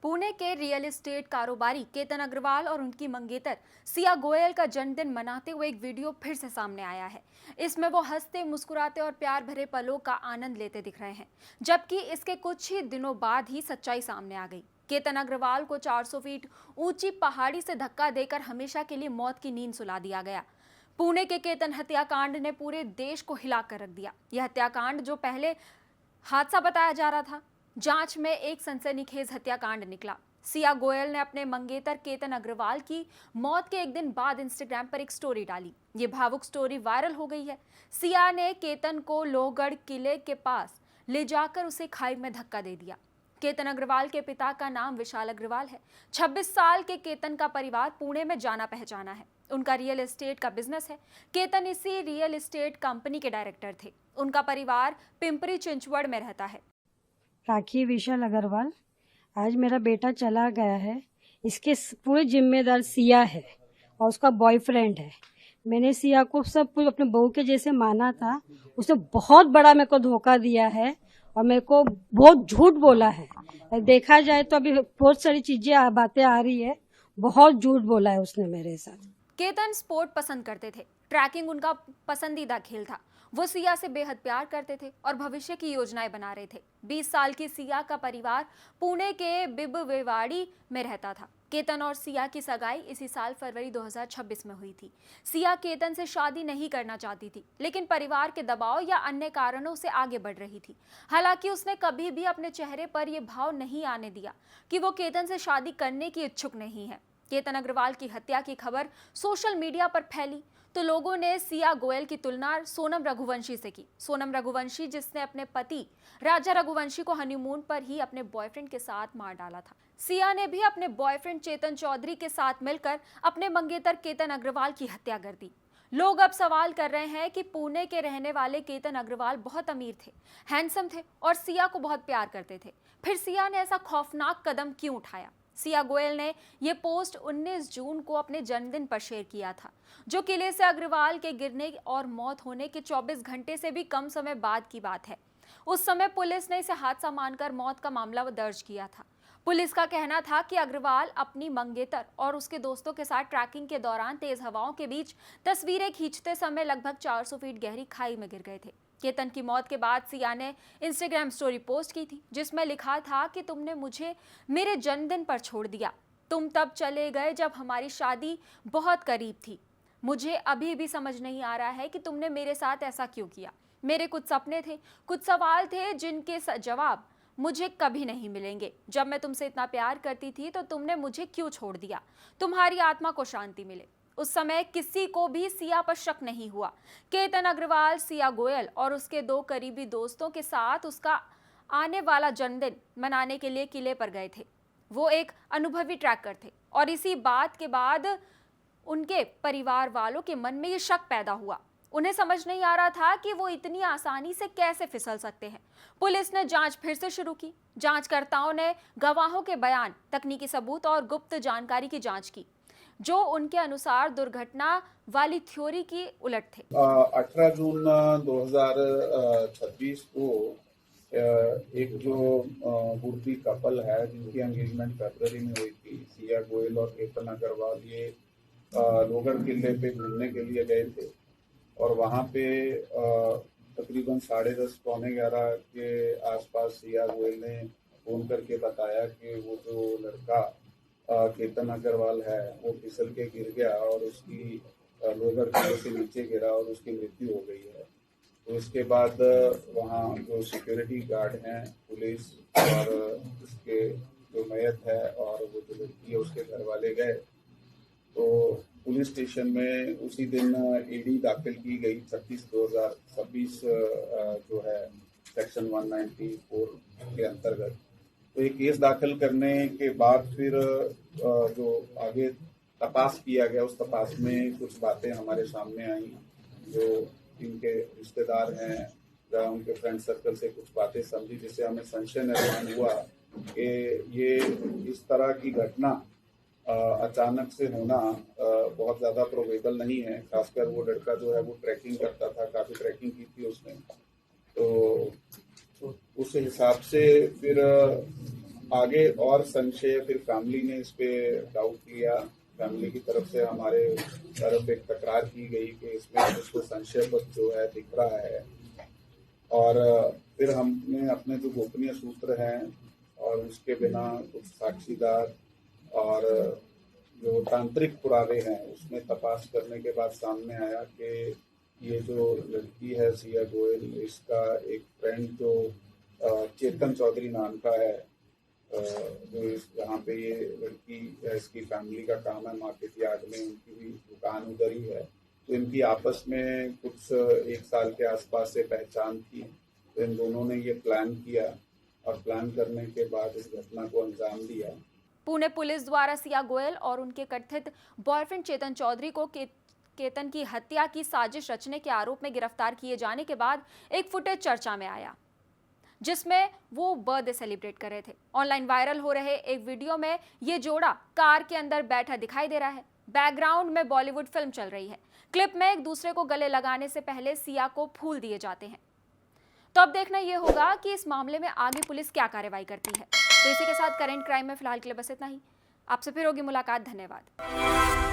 पुणे के real estate कारोबारी केतन अग्रवाल और उनकी मंगेतर सिया गोयल का जन्मदिन मनाते हुए एक वीडियो फिर से सामने आया है। इसमें वो हंसते मुस्कुराते और प्यार भरे पलों का आनंद लेते दिख रहे हैं, जबकि इसके कुछ ही दिनों बाद ही सच्चाई सामने आ गई। केतन अग्रवाल को 400 फीट ऊंची पहाड़ी से धक्का देकर हमेशा के लिए मौत की नींद सुला दिया गया। पुणे के केतन हत्याकांड ने पूरे देश को हिला कर रख दिया। यह हत्याकांड जो पहले हादसा बताया जा रहा था, जांच में एक सनसनीखेज हत्याकांड निकला। सिया गोयल ने अपने मंगेतर केतन अग्रवाल की मौत के एक दिन बाद इंस्टाग्राम पर एक स्टोरी डाली। ये भावुक स्टोरी वायरल हो गई है। सिया ने केतन को लोहगढ़ किले के पास ले जाकर उसे खाई में धक्का दे दिया। केतन अग्रवाल के पिता का नाम विशाल अग्रवाल है। 26 साल के केतन का परिवार पुणे में जाना पहचाना है। उनका रियल एस्टेट का बिजनेस है। केतन इसी रियल एस्टेट कंपनी के डायरेक्टर थे। उनका परिवार पिंपरी चिंचवड़ में रहता है। राखी विशाल अग्रवाल, आज मेरा बेटा चला गया है। इसके पूरे जिम्मेदार सिया है और उसका बॉयफ्रेंड है। मैंने सिया को सब कुछ अपने बहू के जैसे माना था। उसने बहुत बड़ा मेरे को धोखा दिया है और मेरे को बहुत झूठ बोला है। देखा जाए तो अभी बहुत सारी चीजें बातें आ रही है। बहुत झूठ बोला है उसने मेरे साथ। केतन स्पोर्ट पसंद करते थे। ट्रैकिंग उनका पसंदीदा खेल था। वो सिया से बेहद प्यार करते थे और भविष्य की योजनाएं बना रहे थे। 20 साल की सिया का परिवार पुणे के बिबवेवाड़ी में रहता था। केतन और सिया की सगाई इसी साल फरवरी 2026 में हुई थी। सिया केतन से शादी नहीं करना चाहती थी, लेकिन परिवार के दबाव या अन्य कारणों से आगे बढ़ रही थी। हालांकि उसने कभी भी अपने चेहरे पर यह भाव नहीं आने दिया कि वो केतन से शादी करने की इच्छुक नहीं है। केतन अग्रवाल की हत्या की खबर सोशल मीडिया पर फैली तो लोगों ने सिया गोयल की तुलना सोनम रघुवंशी से की। सोनम रघुवंशी जिसने अपने पति राजा रघुवंशी को हनीमून पर ही अपने बॉयफ्रेंड के साथ मार डाला था। सिया ने भी अपने बॉयफ्रेंड चेतन चौधरी के साथ मिलकर अपने मंगेतर केतन अग्रवाल की हत्या कर दी। लोग अब सवाल कर रहे हैं कि पुणे के रहने वाले केतन अग्रवाल बहुत अमीर थे, हैंडसम थे और सिया को बहुत प्यार करते थे। फिर सिया ने ऐसा खौफनाक कदम क्यों उठाया? सिया गोयल ने यह पोस्ट 19 जून को अपने जन्मदिन पर शेयर किया था, जो किले से अग्रवाल के गिरने और मौत होने के 24 घंटे से भी कम समय बाद की बात है। उस समय पुलिस ने इसे हादसा मानकर मौत का मामला दर्ज किया था। पुलिस का कहना था कि अग्रवाल अपनी मंगेतर और उसके दोस्तों के साथ ट्रैकिंग के दौरान तेज हवाओं के बीच तस्वीरें खींचते समय लगभग 400 फीट गहरी खाई में गिर गए थे। केतन की मौत के बाद सिया ने इंस्टाग्राम स्टोरी पोस्ट की थी, जिसमें लिखा था कि तुमने मुझे मेरे जन्मदिन पर छोड़ दिया। तुम तब चले गए जब हमारी शादी बहुत करीब थी। मुझे अभी भी समझ नहीं आ रहा है कि तुमने मेरे साथ ऐसा क्यों किया। मेरे कुछ सपने थे, कुछ सवाल थे जिनके जवाब मुझे कभी नहीं मिलेंगे। जब मैं तुमसे इतना प्यार करती थी तो तुमने मुझे क्यों छोड़ दिया? तुम्हारी आत्मा को शांति मिले। उस समय किसी को भी सिया पर शक नहीं हुआ। केतन अग्रवाल सिया गोयल और उसके 2 करीबी दोस्तों के साथ उसका आने वाला जन्मदिन मनाने के लिए किले पर गए थे। वो एक अनुभवी ट्रैकर थे और इसी बात के बाद उनके परिवार वालों के मन में ये शक पैदा हुआ। उन्हें समझ नहीं आ रहा था कि वो इतनी आसानी से कैसे फिसल सकते हैं। पुलिस ने जांच फिर से शुरू की। जांचकर्ताओं ने गवाहों के बयान, तकनीकी सबूत और गुप्त जानकारी की जांच की, जो उनके अनुसार दुर्घटना वाली थ्योरी की उलट थे। 18 जून 2026 को एक जो बुर्दी कपल है जिनकी एंगेजमेंट फरवरी में हुई थी, सिया गोयल और केतन अग्रवाल, ये लोहगढ़ किले पे घूमने के लिए गए थे और वहाँ पे तकरीबन 10:30 पौने 11 के आसपास सिया गोयल ने फोन करके बताया कि वो जो लड़का केतन अग्रवाल है वो फिसल के गिर गया और उसकी लोहगढ़ किले से नीचे गिरा और उसकी मृत्यु हो गई है। तो इसके बाद वहाँ जो सिक्योरिटी गार्ड हैं, पुलिस और उसके जो मैयत है और वो जो लड़की है उसके घर वाले गए। तो पुलिस स्टेशन में उसी दिन ईडी दाखिल की गई 36/2026 जो है सेक्शन 194 के अंतर्गत। तो एक केस दाखिल करने के बाद फिर जो आगे तपास किया गया, उस तपास में कुछ बातें हमारे सामने आई। जो इनके रिश्तेदार हैं या उनके फ्रेंड सर्कल से कुछ बातें समझी, जिससे हमें संशय निर्माण हुआ कि ये इस तरह की घटना अचानक से होना बहुत ज़्यादा प्रोबेबल नहीं है। खासकर वो लड़का जो है वो ट्रैकिंग करता था, काफ़ी ट्रैकिंग की थी उसने। तो उस हिसाब से फिर आगे और संशय फिर फैमिली ने इस पे डाउट किया। फैमिली की तरफ से हमारे तरफ एक तकरार की गई कि इसमें कुछ तो संशय जो है दिख रहा है। और फिर हमने अपने जो गोपनीय सूत्र हैं और उसके बिना कुछ साक्षीदार और जो तांत्रिक पुरावे हैं उसमें तपास करने के बाद सामने आया कि ये जो लड़की है सिया गोयल, इसका एक फ्रेंड जो चेतन चौधरी नाम का है, जो यहाँ पे ये लड़की इसकी फैमिली का काम है मार्केट यार्ड में, उनकी भी दुकान उधर ही है। तो इनकी आपस में कुछ 1 साल के आसपास से पहचान थी। तो इन दोनों ने ये प्लान किया और प्लान करने के बाद इस घटना को अंजाम दिया। पुणे पुलिस द्वारा सिया गोयल और उनके कथित बॉयफ्रेंड चेतन चौधरी को केतन की हत्या की साजिश रचने के आरोप में गिरफ्तार किए जाने के बाद एक फुटेज चर्चा में आया जिसमें वो बर्थडे सेलिब्रेट कर रहे थे। ऑनलाइन वायरल हो रहे एक वीडियो में ये जोड़ा कार के अंदर बैठा दिखाई दे रहा है। बैकग्राउंड में बॉलीवुड फिल्म चल रही है। क्लिप में एक दूसरे को गले लगाने से पहले सिया को फूल दिए जाते हैं। तो अब देखना यह होगा कि इस मामले में आगे पुलिस क्या कार्रवाई करती है। तो इसी के साथ करंट क्राइम में फिलहाल के लिए बस इतना ही। आपसे फिर होगी मुलाकात। धन्यवाद।